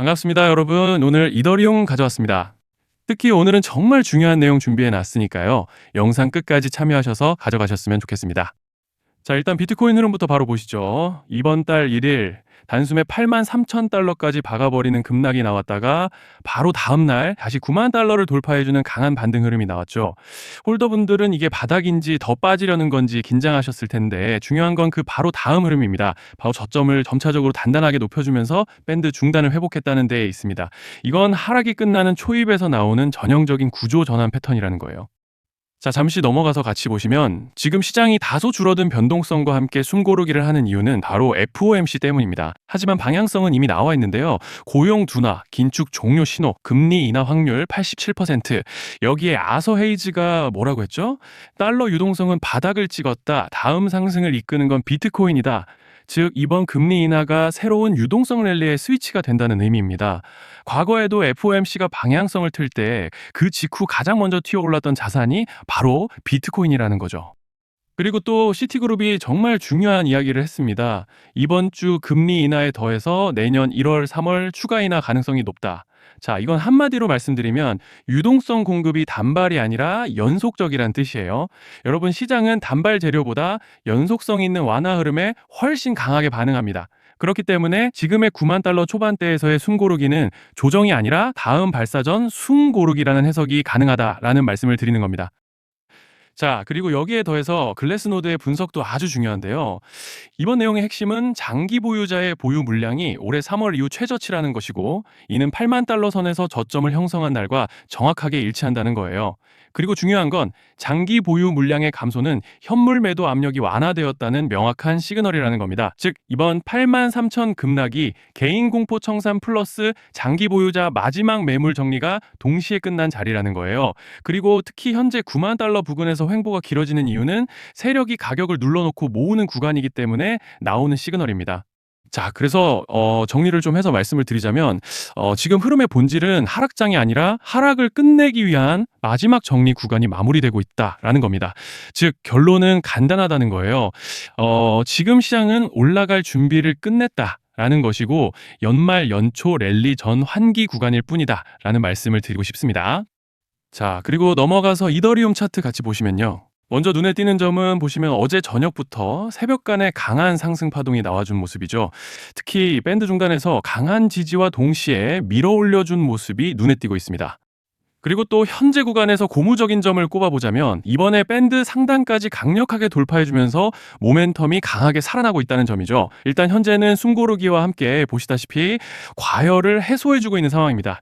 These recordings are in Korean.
반갑습니다, 여러분. 오늘 이더리움 가져왔습니다. 특히 오늘은 정말 중요한 내용 준비해 놨으니까요. 영상 끝까지 참여하셔서 가져가셨으면 좋겠습니다. 자, 일단 비트코인 흐름부터 바로 보시죠. 이번 달 1일 단숨에 83,000달러까지 박아버리는 급락이 나왔다가 바로 다음 날 다시 9만 달러를 돌파해주는 강한 반등 흐름이 나왔죠. 홀더분들은 이게 바닥인지 더 빠지려는 건지 긴장하셨을 텐데 중요한 건 그 바로 다음 흐름입니다. 바로 저점을 점차적으로 단단하게 높여주면서 밴드 중단을 회복했다는 데에 있습니다. 이건 하락이 끝나는 초입에서 나오는 전형적인 구조 전환 패턴이라는 거예요. 자, 잠시 넘어가서 같이 보시면 지금 시장이 다소 줄어든 변동성과 함께 숨고르기를 하는 이유는 바로 FOMC 때문입니다. 하지만 방향성은 이미 나와 있는데요. 고용 둔화, 긴축 종료 신호, 금리 인하 확률 87%, 여기에 아서 헤이즈가 뭐라고 했죠? 달러 유동성은 바닥을 찍었다. 다음 상승을 이끄는 건 비트코인이다. 즉 이번 금리 인하가 새로운 유동성 랠리의 스위치가 된다는 의미입니다. 과거에도 FOMC가 방향성을 틀 때 그 직후 가장 먼저 튀어올랐던 자산이 바로 비트코인이라는 거죠. 그리고 또 시티그룹이 정말 중요한 이야기를 했습니다. 이번 주 금리 인하에 더해서 내년 1월, 3월 추가 인하 가능성이 높다. 자, 이건 한마디로 말씀드리면 유동성 공급이 단발이 아니라 연속적이란 뜻이에요. 여러분, 시장은 단발 재료보다 연속성 있는 완화 흐름에 훨씬 강하게 반응합니다. 그렇기 때문에 지금의 9만 달러 초반대에서의 숨고르기는 조정이 아니라 다음 발사 전 숨고르기라는 해석이 가능하다라는 말씀을 드리는 겁니다. 자, 그리고 여기에 더해서 글래스노드의 분석도 아주 중요한데요. 이번 내용의 핵심은 장기 보유자의 보유 물량이 올해 3월 이후 최저치라는 것이고, 이는 8만 달러 선에서 저점을 형성한 날과 정확하게 일치한다는 거예요. 그리고 중요한 건 장기 보유 물량의 감소는 현물 매도 압력이 완화되었다는 명확한 시그널이라는 겁니다. 즉 이번 8만 3천 급락이 개인 공포 청산 플러스 장기 보유자 마지막 매물 정리가 동시에 끝난 자리라는 거예요. 그리고 특히 현재 9만 달러 부근에서 횡보가 길어지는 이유는 세력이 가격을 눌러놓고 모으는 구간이기 때문에 나오는 시그널입니다. 자, 그래서 정리를 좀 해서 말씀을 드리자면 지금 흐름의 본질은 하락장이 아니라 하락을 끝내기 위한 마지막 정리 구간이 마무리되고 있다라는 겁니다. 즉 결론은 간단하다는 거예요. 지금 시장은 올라갈 준비를 끝냈다라는 것이고 연말 연초 랠리 전 환기 구간일 뿐이다라는 말씀을 드리고 싶습니다. 자, 그리고 넘어가서 이더리움 차트 같이 보시면요. 먼저 눈에 띄는 점은 보시면 어제 저녁부터 새벽간에 강한 상승 파동이 나와준 모습이죠. 특히 밴드 중간에서 강한 지지와 동시에 밀어 올려준 모습이 눈에 띄고 있습니다. 그리고 또 현재 구간에서 고무적인 점을 꼽아보자면 이번에 밴드 상단까지 강력하게 돌파해주면서 모멘텀이 강하게 살아나고 있다는 점이죠. 일단 현재는 숨고르기와 함께 보시다시피 과열을 해소해주고 있는 상황입니다.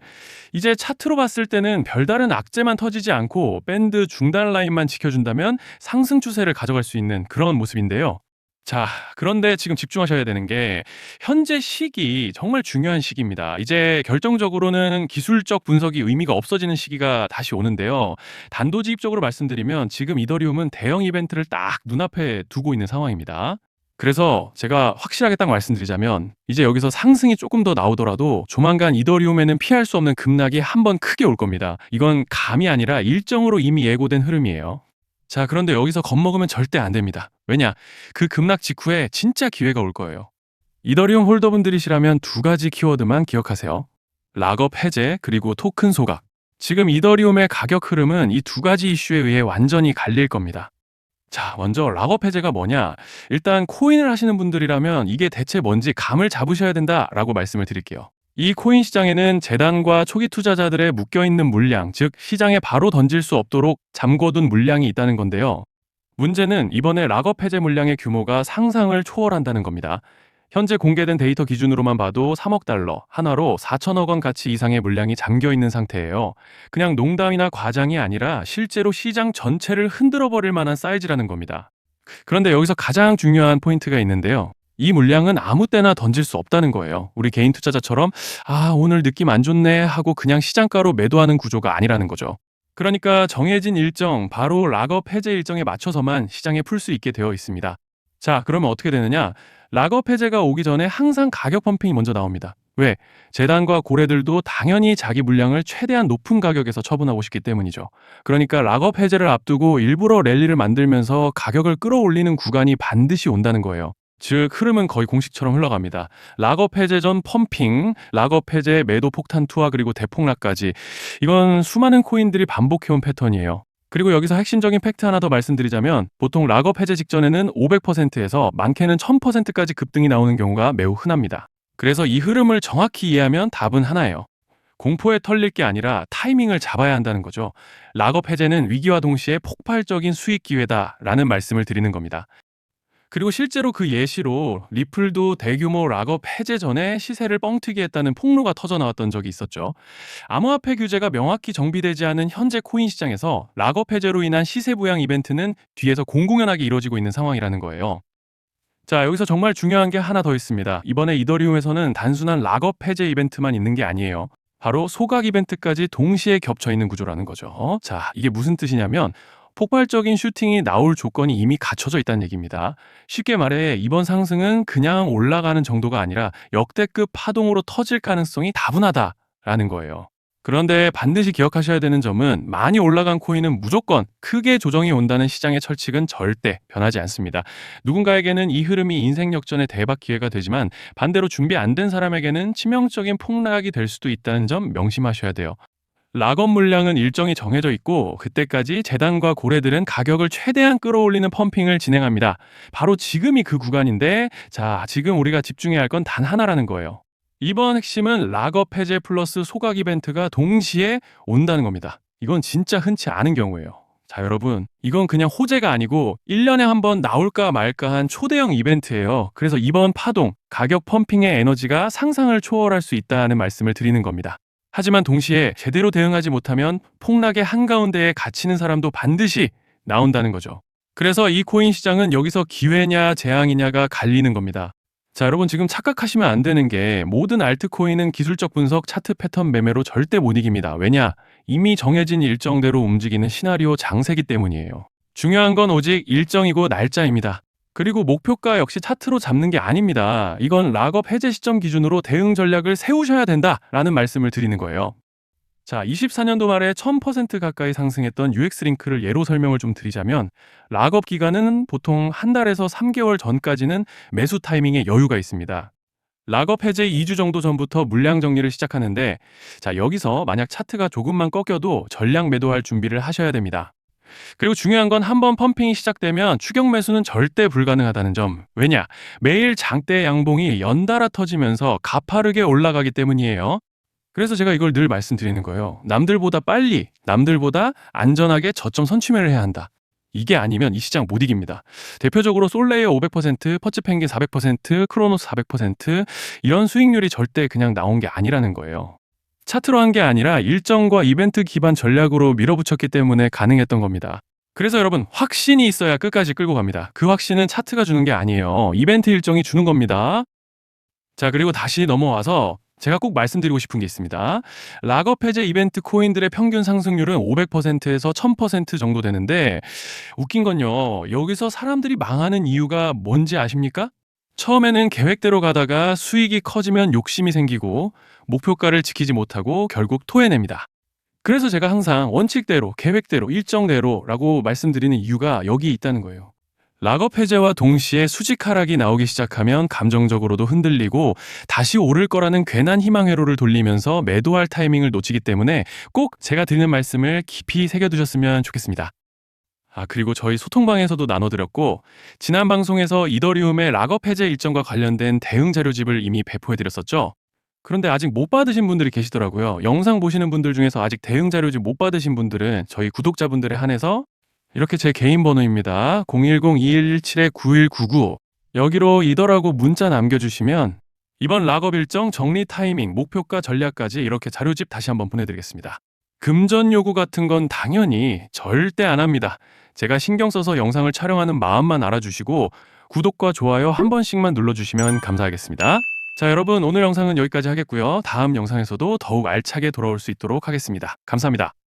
이제 차트로 봤을 때는 별다른 악재만 터지지 않고 밴드 중단 라인만 지켜준다면 상승 추세를 가져갈 수 있는 그런 모습인데요. 자, 그런데 지금 집중하셔야 되는 게 현재 시기 정말 중요한 시기입니다. 이제 결정적으로는 기술적 분석이 의미가 없어지는 시기가 다시 오는데요. 단도직입적으로 말씀드리면 지금 이더리움은 대형 이벤트를 딱 눈앞에 두고 있는 상황입니다. 그래서 제가 확실하게 딱 말씀드리자면 이제 여기서 상승이 조금 더 나오더라도 조만간 이더리움에는 피할 수 없는 급락이 한 번 크게 올 겁니다. 이건 감이 아니라 일정으로 이미 예고된 흐름이에요. 자, 그런데 여기서 겁먹으면 절대 안 됩니다. 왜냐? 그 급락 직후에 진짜 기회가 올 거예요. 이더리움 홀더분들이시라면 두 가지 키워드만 기억하세요. 락업 해제 그리고 토큰 소각. 지금 이더리움의 가격 흐름은 이 두 가지 이슈에 의해 완전히 갈릴 겁니다. 자, 먼저 락업 해제가 뭐냐? 일단 코인을 하시는 분들이라면 이게 대체 뭔지 감을 잡으셔야 된다라고 말씀을 드릴게요. 이 코인 시장에는 재단과 초기 투자자들의 묶여있는 물량, 즉 시장에 바로 던질 수 없도록 잠궈둔 물량이 있다는 건데요. 문제는 이번에 락업 해제 물량의 규모가 상상을 초월한다는 겁니다. 현재 공개된 데이터 기준으로만 봐도 3억 달러, 하나로 4천억 원 가치 이상의 물량이 잠겨있는 상태예요. 그냥 농담이나 과장이 아니라 실제로 시장 전체를 흔들어 버릴 만한 사이즈라는 겁니다. 그런데 여기서 가장 중요한 포인트가 있는데요. 이 물량은 아무 때나 던질 수 없다는 거예요. 우리 개인 투자자처럼 오늘 느낌 안 좋네 하고 그냥 시장가로 매도하는 구조가 아니라는 거죠. 그러니까 정해진 일정, 바로 락업 해제 일정에 맞춰서만 시장에 풀 수 있게 되어 있습니다. 자, 그러면 어떻게 되느냐? 락업 해제가 오기 전에 항상 가격 펌핑이 먼저 나옵니다. 왜? 재단과 고래들도 당연히 자기 물량을 최대한 높은 가격에서 처분하고 싶기 때문이죠. 그러니까 락업 해제를 앞두고 일부러 랠리를 만들면서 가격을 끌어올리는 구간이 반드시 온다는 거예요. 즉 흐름은 거의 공식처럼 흘러갑니다. 락업 해제 전 펌핑, 락업 해제 매도 폭탄 투하 그리고 대폭락까지 이건 수많은 코인들이 반복해온 패턴이에요. 그리고 여기서 핵심적인 팩트 하나 더 말씀드리자면 보통 락업 해제 직전에는 500%에서 많게는 1000%까지 급등이 나오는 경우가 매우 흔합니다. 그래서 이 흐름을 정확히 이해하면 답은 하나예요. 공포에 털릴 게 아니라 타이밍을 잡아야 한다는 거죠. 락업 해제는 위기와 동시에 폭발적인 수익 기회다라는 말씀을 드리는 겁니다. 그리고 실제로 그 예시로 리플도 대규모 락업 해제 전에 시세를 뻥튀기 했다는 폭로가 터져 나왔던 적이 있었죠. 암호화폐 규제가 명확히 정비되지 않은 현재 코인 시장에서 락업 해제로 인한 시세 부양 이벤트는 뒤에서 공공연하게 이루어지고 있는 상황이라는 거예요. 자, 여기서 정말 중요한 게 하나 더 있습니다. 이번에 이더리움에서는 단순한 락업 해제 이벤트만 있는 게 아니에요. 바로 소각 이벤트까지 동시에 겹쳐 있는 구조라는 거죠. 자, 이게 무슨 뜻이냐면 폭발적인 슈팅이 나올 조건이 이미 갖춰져 있다는 얘기입니다. 쉽게 말해 이번 상승은 그냥 올라가는 정도가 아니라 역대급 파동으로 터질 가능성이 다분하다라는 거예요. 그런데 반드시 기억하셔야 되는 점은 많이 올라간 코인은 무조건 크게 조정이 온다는 시장의 철칙은 절대 변하지 않습니다. 누군가에게는 이 흐름이 인생 역전의 대박 기회가 되지만 반대로 준비 안 된 사람에게는 치명적인 폭락이 될 수도 있다는 점 명심하셔야 돼요. 락업 물량은 일정이 정해져 있고 그때까지 재단과 고래들은 가격을 최대한 끌어올리는 펌핑을 진행합니다. 바로 지금이 그 구간인데 자, 지금 우리가 집중해야 할 건 단 하나라는 거예요. 이번 핵심은 락업 해제 플러스 소각 이벤트가 동시에 온다는 겁니다. 이건 진짜 흔치 않은 경우예요. 자, 여러분, 이건 그냥 호재가 아니고 1년에 한 번 나올까 말까 한 초대형 이벤트예요. 그래서 이번 파동, 가격 펌핑의 에너지가 상상을 초월할 수 있다는 말씀을 드리는 겁니다. 하지만 동시에 제대로 대응하지 못하면 폭락의 한가운데에 갇히는 사람도 반드시 나온다는 거죠. 그래서 이 코인 시장은 여기서 기회냐 재앙이냐가 갈리는 겁니다. 자, 여러분 지금 착각하시면 안 되는 게 모든 알트코인은 기술적 분석, 차트 패턴 매매로 절대 못 이깁니다. 왜냐? 이미 정해진 일정대로 움직이는 시나리오 장세기 때문이에요. 중요한 건 오직 일정이고 날짜입니다. 그리고 목표가 역시 차트로 잡는 게 아닙니다. 이건 락업 해제 시점 기준으로 대응 전략을 세우셔야 된다라는 말씀을 드리는 거예요. 자, 24년도 말에 1000% 가까이 상승했던 UX링크를 예로 설명을 좀 드리자면 락업 기간은 보통 한 달에서 3개월 전까지는 매수 타이밍에 여유가 있습니다. 락업 해제 2주 정도 전부터 물량 정리를 시작하는데 자, 여기서 만약 차트가 조금만 꺾여도 전량 매도할 준비를 하셔야 됩니다. 그리고 중요한 건 한번 펌핑이 시작되면 추격 매수는 절대 불가능하다는 점. 왜냐? 매일 장대 양봉이 연달아 터지면서 가파르게 올라가기 때문이에요. 그래서 제가 이걸 늘 말씀드리는 거예요. 남들보다 빨리, 남들보다 안전하게 저점 선취매를 해야 한다. 이게 아니면 이 시장 못 이깁니다. 대표적으로 솔레이어 500%, 퍼츠펭귄 400%, 크로노스 400% 이런 수익률이 절대 그냥 나온 게 아니라는 거예요. 차트로 한 게 아니라 일정과 이벤트 기반 전략으로 밀어붙였기 때문에 가능했던 겁니다. 그래서 여러분 확신이 있어야 끝까지 끌고 갑니다. 그 확신은 차트가 주는 게 아니에요. 이벤트 일정이 주는 겁니다. 자, 그리고 다시 넘어와서 제가 꼭 말씀드리고 싶은 게 있습니다. 락업 해제 이벤트 코인들의 평균 상승률은 500%에서 1000% 정도 되는데 웃긴 건요. 여기서 사람들이 망하는 이유가 뭔지 아십니까? 처음에는 계획대로 가다가 수익이 커지면 욕심이 생기고 목표가를 지키지 못하고 결국 토해냅니다. 그래서 제가 항상 원칙대로, 계획대로, 일정대로라고 말씀드리는 이유가 여기 있다는 거예요. 락업 해제와 동시에 수직 하락이 나오기 시작하면 감정적으로도 흔들리고 다시 오를 거라는 괜한 희망 회로를 돌리면서 매도할 타이밍을 놓치기 때문에 꼭 제가 드리는 말씀을 깊이 새겨두셨으면 좋겠습니다. 그리고 저희 소통방에서도 나눠드렸고 지난 방송에서 이더리움의 락업 해제 일정과 관련된 대응 자료집을 이미 배포해드렸었죠. 그런데 아직 못 받으신 분들이 계시더라고요. 영상 보시는 분들 중에서 아직 대응 자료집 못 받으신 분들은 저희 구독자분들에 한해서 이렇게 제 개인 번호입니다. 010-2117-9199 여기로 이더라고 문자 남겨주시면 이번 락업 일정 정리 타이밍, 목표가 전략까지 이렇게 자료집 다시 한번 보내드리겠습니다. 금전 요구 같은 건 당연히 절대 안 합니다. 제가 신경 써서 영상을 촬영하는 마음만 알아주시고 구독과 좋아요 한 번씩만 눌러주시면 감사하겠습니다. 자, 여러분 오늘 영상은 여기까지 하겠고요. 다음 영상에서도 더욱 알차게 돌아올 수 있도록 하겠습니다. 감사합니다.